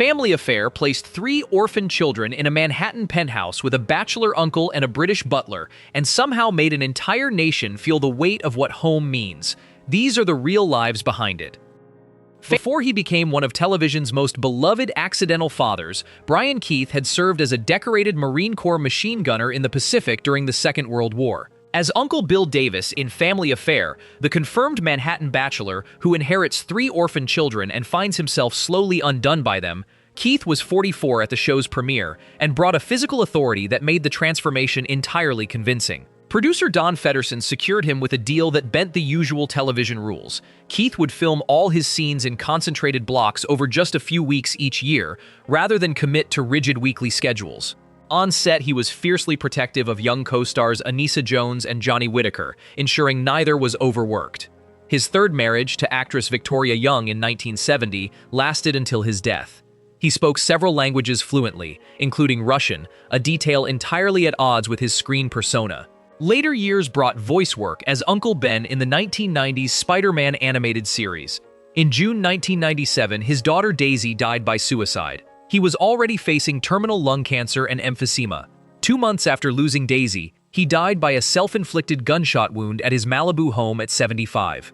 Family Affair placed three orphan children in a Manhattan penthouse with a bachelor uncle and a British butler, and somehow made an entire nation feel the weight of what home means. These are the real lives behind it. Before he became one of television's most beloved accidental fathers, Brian Keith had served as a decorated Marine Corps machine gunner in the Pacific during the Second World War. As Uncle Bill Davis in Family Affair, the confirmed Manhattan bachelor who inherits three orphan children and finds himself slowly undone by them, Keith was 44 at the show's premiere and brought a physical authority that made the transformation entirely convincing. Producer Don Feddersen secured him with a deal that bent the usual television rules. Keith would film all his scenes in concentrated blocks over just a few weeks each year, rather than commit to rigid weekly schedules. On set, he was fiercely protective of young co-stars Anissa Jones and Johnny Whitaker, ensuring neither was overworked. His third marriage to actress Victoria Young in 1970 lasted until his death. He spoke several languages fluently, including Russian, a detail entirely at odds with his screen persona. Later years brought voice work as Uncle Ben in the 1990s Spider-Man animated series. In June 1997, his daughter Daisy died by suicide. He was already facing terminal lung cancer and emphysema. 2 months after losing Daisy, he died by a self-inflicted gunshot wound at his Malibu home at 75.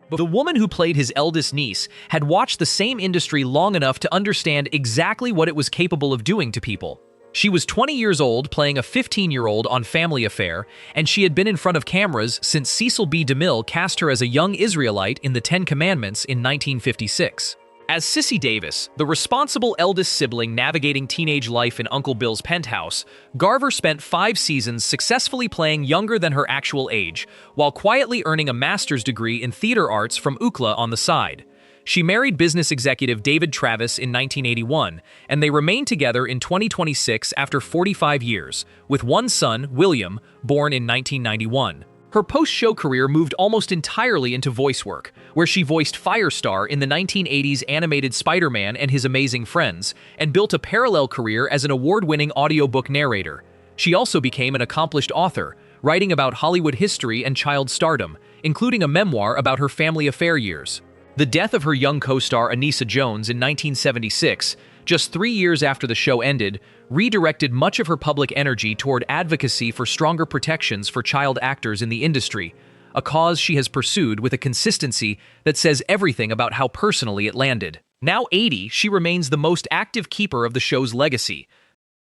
But the woman who played his eldest niece had watched the same industry long enough to understand exactly what it was capable of doing to people. She was 20 years old playing a 15-year-old on Family Affair, and she had been in front of cameras since Cecil B. DeMille cast her as a young Israelite in The Ten Commandments in 1956. As Sissy Davis, the responsible eldest sibling navigating teenage life in Uncle Bill's penthouse, Garver spent 5 seasons successfully playing younger than her actual age, while quietly earning a master's degree in theater arts from UCLA on the side. She married business executive David Travis in 1981, and they remained together in 2026 after 45 years, with one son, William, born in 1991. Her post-show career moved almost entirely into voice work, where she voiced Firestar in the 1980s animated Spider-Man and His Amazing Friends, and built a parallel career as an award-winning audiobook narrator. She also became an accomplished author, writing about Hollywood history and child stardom, including a memoir about her Family Affair years. The death of her young co-star Anissa Jones in 1976, just 3 years after the show ended, redirected much of her public energy toward advocacy for stronger protections for child actors in the industry, a cause she has pursued with a consistency that says everything about how personally it landed. Now 80, she remains the most active keeper of the show's legacy.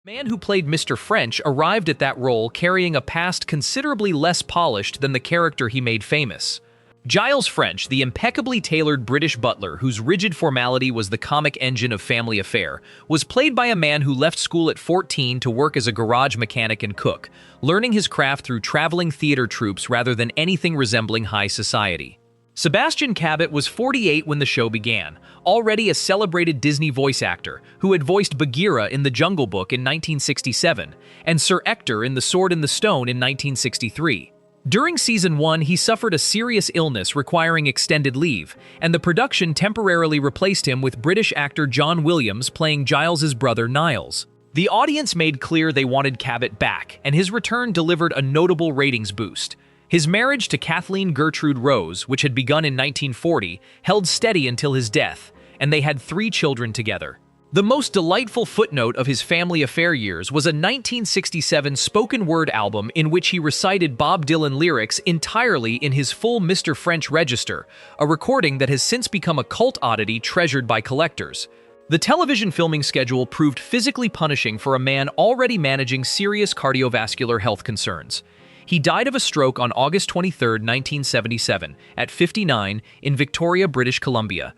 The man who played Mr. French arrived at that role carrying a past considerably less polished than the character he made famous. Giles French, the impeccably tailored British butler whose rigid formality was the comic engine of Family Affair, was played by a man who left school at 14 to work as a garage mechanic and cook, learning his craft through traveling theater troupes rather than anything resembling high society. Sebastian Cabot was 48 when the show began, already a celebrated Disney voice actor who had voiced Bagheera in The Jungle Book in 1967 and Sir Ector in The Sword in the Stone in 1963. During Season 1, he suffered a serious illness requiring extended leave, and the production temporarily replaced him with British actor John Williams playing Giles's brother Niles. The audience made clear they wanted Cabot back, and his return delivered a notable ratings boost. His marriage to Kathleen Gertrude Rose, which had begun in 1940, held steady until his death, and they had 3 children together. The most delightful footnote of his Family Affair years was a 1967 spoken word album in which he recited Bob Dylan lyrics entirely in his full Mr. French register, a recording that has since become a cult oddity treasured by collectors. The television filming schedule proved physically punishing for a man already managing serious cardiovascular health concerns. He died of a stroke on August 23, 1977, at 59 in Victoria, British Columbia.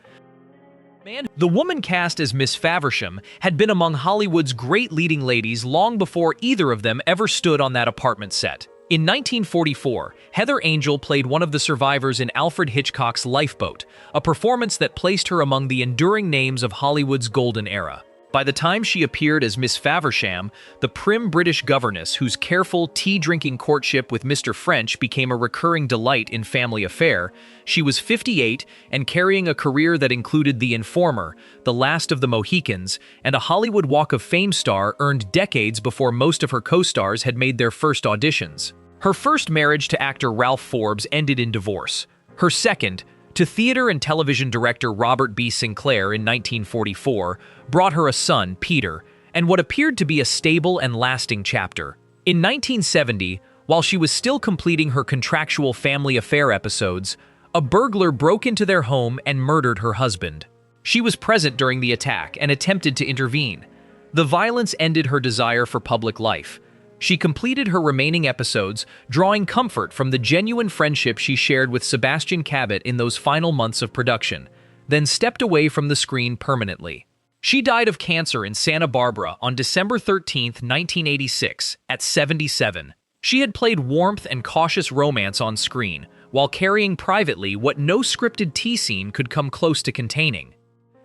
The woman cast as Miss Faversham had been among Hollywood's great leading ladies long before either of them ever stood on that apartment set. In 1944, Heather Angel played one of the survivors in Alfred Hitchcock's Lifeboat, a performance that placed her among the enduring names of Hollywood's golden era. By the time she appeared as Miss Faversham, the prim British governess whose careful, tea-drinking courtship with Mr. French became a recurring delight in Family Affair, she was 58 and carrying a career that included The Informer, The Last of the Mohicans, and a Hollywood Walk of Fame star earned decades before most of her co-stars had made their first auditions. Her first marriage to actor Ralph Forbes ended in divorce. Her second, To theater and television director Robert B. Sinclair in 1944 brought her a son, Peter, and what appeared to be a stable and lasting chapter. In 1970, while she was still completing her contractual family affair episodes, a burglar broke into their home and murdered her husband. She was present during the attack and attempted to intervene. The violence ended her desire for public life. She completed her remaining episodes, drawing comfort from the genuine friendship she shared with Sebastian Cabot in those final months of production, then stepped away from the screen permanently. She died of cancer in Santa Barbara on December 13, 1986, at 77. She had played warmth and cautious romance on screen, while carrying privately what no scripted tea scene could come close to containing.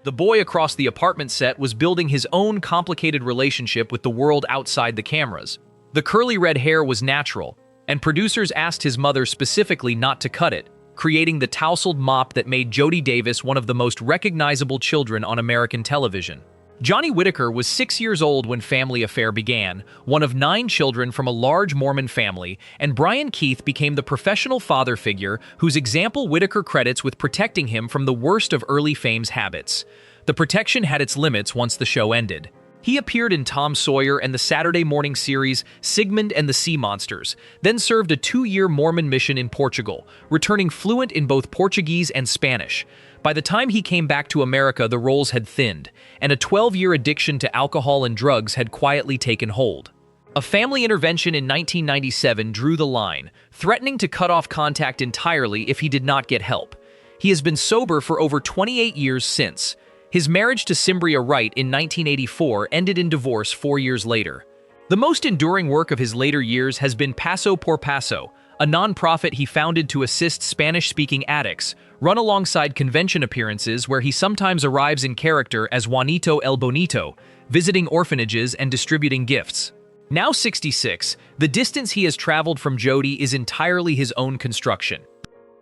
The boy across the apartment set was building his own complicated relationship with the world outside the cameras. The curly red hair was natural, and producers asked his mother specifically not to cut it, creating the tousled mop that made Jody Davis one of the most recognizable children on American television. Johnny Whitaker was 6 years old when Family Affair began, one of 9 children from a large Mormon family, and Brian Keith became the professional father figure whose example Whitaker credits with protecting him from the worst of early Fame's habits. The protection had its limits once the show ended. He appeared in Tom Sawyer and the Saturday morning series Sigmund and the Sea Monsters, then served a 2-year Mormon mission in Portugal, returning fluent in both Portuguese and Spanish. By the time he came back to America, the roles had thinned, and a 12-year addiction to alcohol and drugs had quietly taken hold. A family intervention in 1997 drew the line, threatening to cut off contact entirely if he did not get help. He has been sober for over 28 years since. His marriage to Cimbria Wright in 1984 ended in divorce 4 years later. The most enduring work of his later years has been Paso por Paso, a nonprofit he founded to assist Spanish-speaking addicts, run alongside convention appearances where he sometimes arrives in character as Juanito el Bonito, visiting orphanages and distributing gifts. Now 66, the distance he has traveled from Jody is entirely his own construction.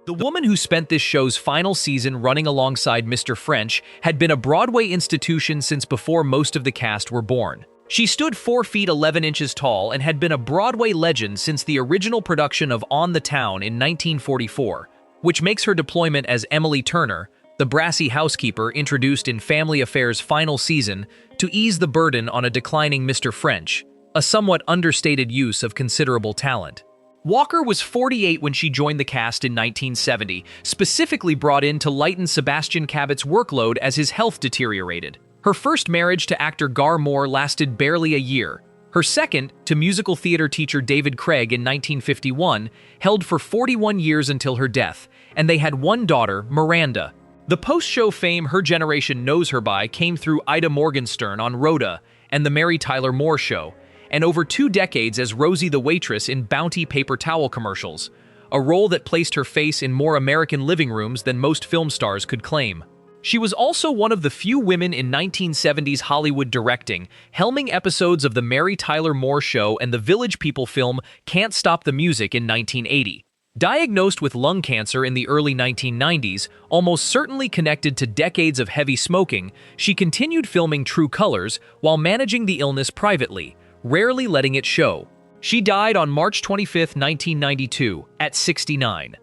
The woman who spent this show's final season running alongside Mr. French had been a Broadway institution since before most of the cast were born. She stood 4 feet 11 inches tall and had been a Broadway legend since the original production of On the Town in 1944, which makes her deployment as Emily Turner, the brassy housekeeper introduced in Family Affair's final season, to ease the burden on a declining Mr. French, a somewhat understated use of considerable talent. Walker was 48 when she joined the cast in 1970, specifically brought in to lighten Sebastian Cabot's workload as his health deteriorated. Her first marriage to actor Gar Moore lasted barely a year. Her second, to musical theater teacher David Craig in 1951, held for 41 years until her death, and they had one daughter, Miranda. The post-show fame her generation knows her by came through Ida Morgenstern on Rhoda and The Mary Tyler Moore Show, and over 2 decades as Rosie the waitress in Bounty paper towel commercials, a role that placed her face in more American living rooms than most film stars could claim. She was also one of the few women in 1970s Hollywood directing, helming episodes of The Mary Tyler Moore Show and the Village People film Can't Stop the Music in 1980. Diagnosed with lung cancer in the early 1990s, almost certainly connected to decades of heavy smoking, she continued filming True Colors while managing the illness privately, rarely letting it show. She died on March 25, 1992, at 69.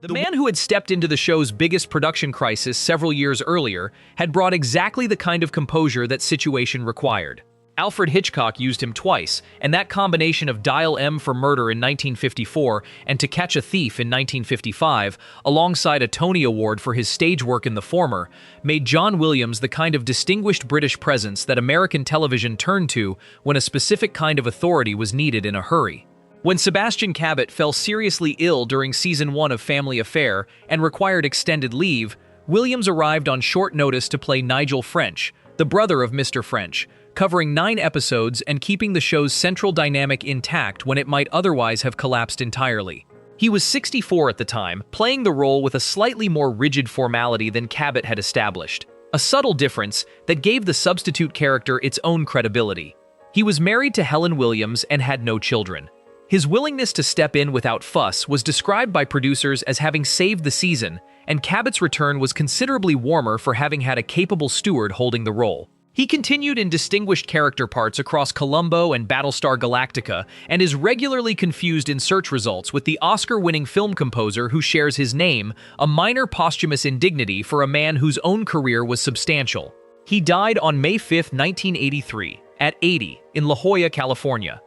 The man who had stepped into the show's biggest production crisis several years earlier had brought exactly the kind of composure that situation required. Alfred Hitchcock used him twice, and that combination of Dial M for Murder in 1954 and To Catch a Thief in 1955, alongside a Tony Award for his stage work in the former, made John Williams the kind of distinguished British presence that American television turned to when a specific kind of authority was needed in a hurry. When Sebastian Cabot fell seriously ill during Season 1 of Family Affair and required extended leave, Williams arrived on short notice to play Nigel French, the brother of Mr. French, covering 9 episodes and keeping the show's central dynamic intact when it might otherwise have collapsed entirely. He was 64 at the time, playing the role with a slightly more rigid formality than Cabot had established, a subtle difference that gave the substitute character its own credibility. He was married to Helen Williams and had no children. His willingness to step in without fuss was described by producers as having saved the season, and Cabot's return was considerably warmer for having had a capable steward holding the role. He continued in distinguished character parts across Columbo and Battlestar Galactica, and is regularly confused in search results with the Oscar-winning film composer who shares his name, a minor posthumous indignity for a man whose own career was substantial. He died on May 5, 1983, at 80, in La Jolla, California.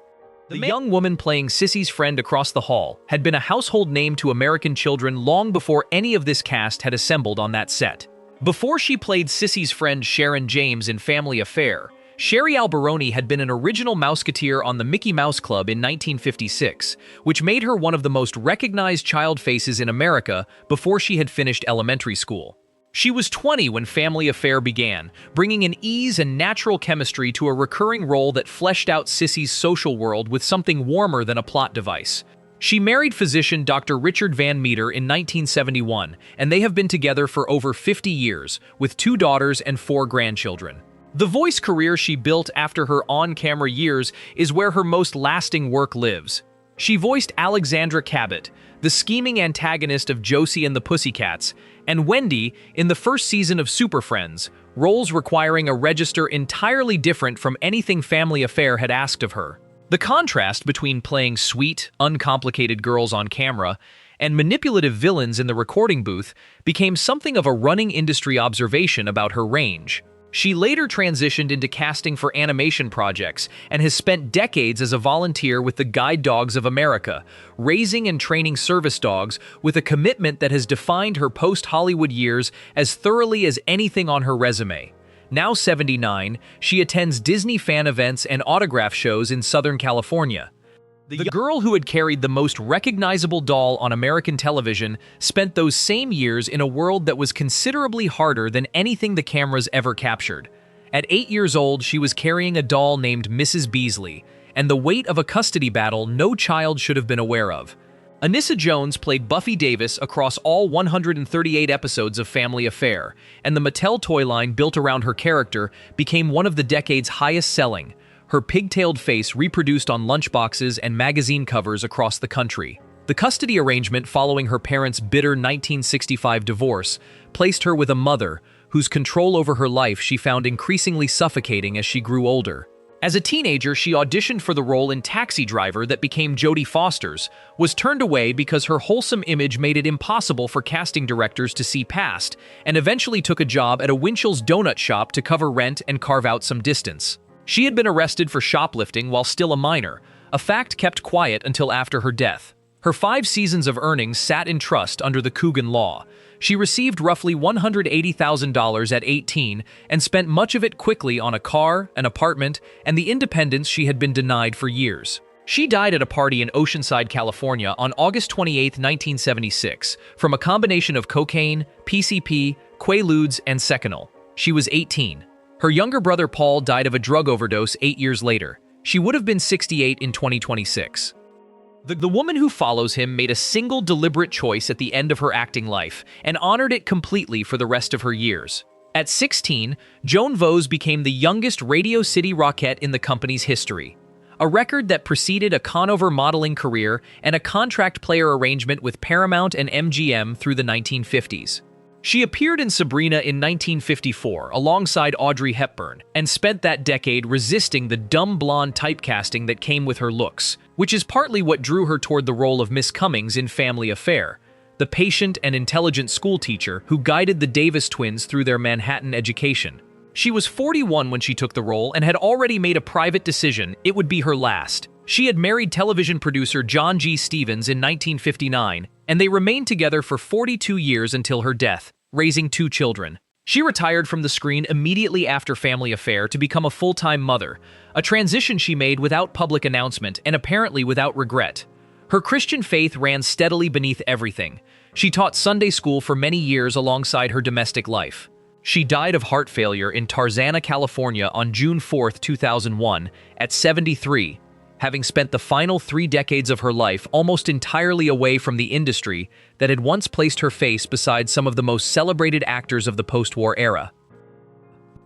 The young woman playing Sissy's friend across the hall had been a household name to American children long before any of this cast had assembled on that set. Before she played Sissy's friend Sharon James in Family Affair, Sherry Alberoni had been an original Mouseketeer on the Mickey Mouse Club in 1956, which made her one of the most recognized child faces in America before she had finished elementary school. She was 20 when Family Affair began, bringing an ease and natural chemistry to a recurring role that fleshed out Sissy's social world with something warmer than a plot device. She married physician Dr. Richard Van Meter in 1971, and they have been together for over 50 years, with 2 daughters and 4 grandchildren. The voice career she built after her on-camera years is where her most lasting work lives. She voiced Alexandra Cabot, the scheming antagonist of Josie and the Pussycats, and Wendy in the first season of Super Friends, roles requiring a register entirely different from anything Family Affair had asked of her. The contrast between playing sweet, uncomplicated girls on camera and manipulative villains in the recording booth became something of a running industry observation about her range. She later transitioned into casting for animation projects and has spent decades as a volunteer with the Guide Dogs of America, raising and training service dogs with a commitment that has defined her post-Hollywood years as thoroughly as anything on her resume. Now 79, she attends Disney fan events and autograph shows in Southern California. The girl who had carried the most recognizable doll on American television spent those same years in a world that was considerably harder than anything the cameras ever captured. At 8 years old, she was carrying a doll named Mrs. Beasley, and the weight of a custody battle no child should have been aware of. Anissa Jones played Buffy Davis across all 138 episodes of Family Affair, and the Mattel toy line built around her character became one of the decade's highest-selling, her pigtailed face reproduced on lunchboxes and magazine covers across the country. The custody arrangement following her parents' bitter 1965 divorce placed her with a mother whose control over her life she found increasingly suffocating as she grew older. As a teenager, she auditioned for the role in Taxi Driver that became Jodie Foster's, was turned away because her wholesome image made it impossible for casting directors to see past, and eventually took a job at a Winchell's donut shop to cover rent and carve out some distance. She had been arrested for shoplifting while still a minor, a fact kept quiet until after her death. Her 5 seasons of earnings sat in trust under the Coogan Law. She received roughly $180,000 at 18 and spent much of it quickly on a car, an apartment, and the independence she had been denied for years. She died at a party in Oceanside, California on August 28, 1976, from a combination of cocaine, PCP, Quaaludes, and Seconal. She was 18. Her younger brother Paul died of a drug overdose 8 years later. She would have been 68 in 2026. The woman who follows him made a single deliberate choice at the end of her acting life and honored it completely for the rest of her years. At 16, Joan Vos became the youngest Radio City Rockette in the company's history, a record that preceded a Conover modeling career and a contract player arrangement with Paramount and MGM through the 1950s. She appeared in Sabrina in 1954 alongside Audrey Hepburn and spent that decade resisting the dumb blonde typecasting that came with her looks, which is partly what drew her toward the role of Miss Cummings in Family Affair, the patient and intelligent schoolteacher who guided the Davis twins through their Manhattan education. She was 41 when she took the role and had already made a private decision it would be her last. She had married television producer John G. Stevens in 1959, and they remained together for 42 years until her death, raising 2 children. She retired from the screen immediately after Family Affair to become a full-time mother, a transition she made without public announcement and apparently without regret. Her Christian faith ran steadily beneath everything. She taught Sunday school for many years alongside her domestic life. She died of heart failure in Tarzana, California on June 4, 2001, at 73, having spent the final 3 decades of her life almost entirely away from the industry that had once placed her face beside some of the most celebrated actors of the post-war era.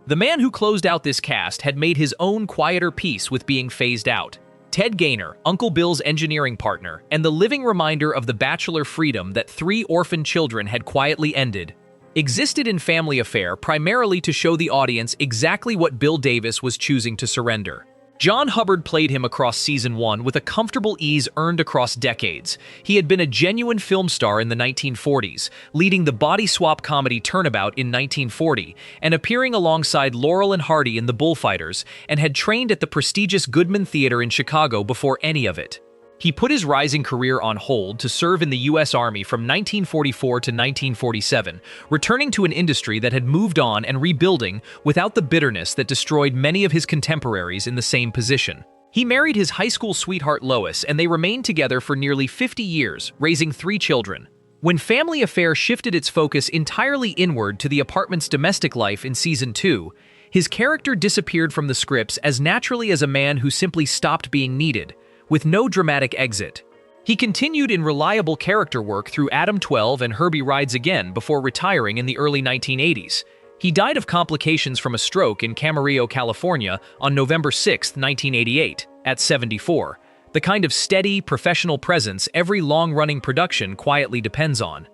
The man who closed out this cast had made his own quieter peace with being phased out. Ted Gaynor, Uncle Bill's engineering partner, and the living reminder of the bachelor freedom that 3 orphan children had quietly ended. existed in Family Affair primarily to show the audience exactly what Bill Davis was choosing to surrender. John Hubbard played him across season 1 with a comfortable ease earned across decades. He had been a genuine film star in the 1940s, leading the body swap comedy Turnabout in 1940, and appearing alongside Laurel and Hardy in The Bullfighters, and had trained at the prestigious Goodman Theater in Chicago before any of it. He put his rising career on hold to serve in the U.S. Army from 1944 to 1947, returning to an industry that had moved on and rebuilding without the bitterness that destroyed many of his contemporaries in the same position. He married his high school sweetheart Lois, and they remained together for nearly 50 years, raising 3 children. When Family Affair shifted its focus entirely inward to the apartment's domestic life in season 2, his character disappeared from the scripts as naturally as a man who simply stopped being needed, with no dramatic exit. He continued in reliable character work through Adam 12 and Herbie Rides Again before retiring in the early 1980s. He died of complications from a stroke in Camarillo, California on November 6, 1988, at 74, the kind of steady, professional presence every long-running production quietly depends on.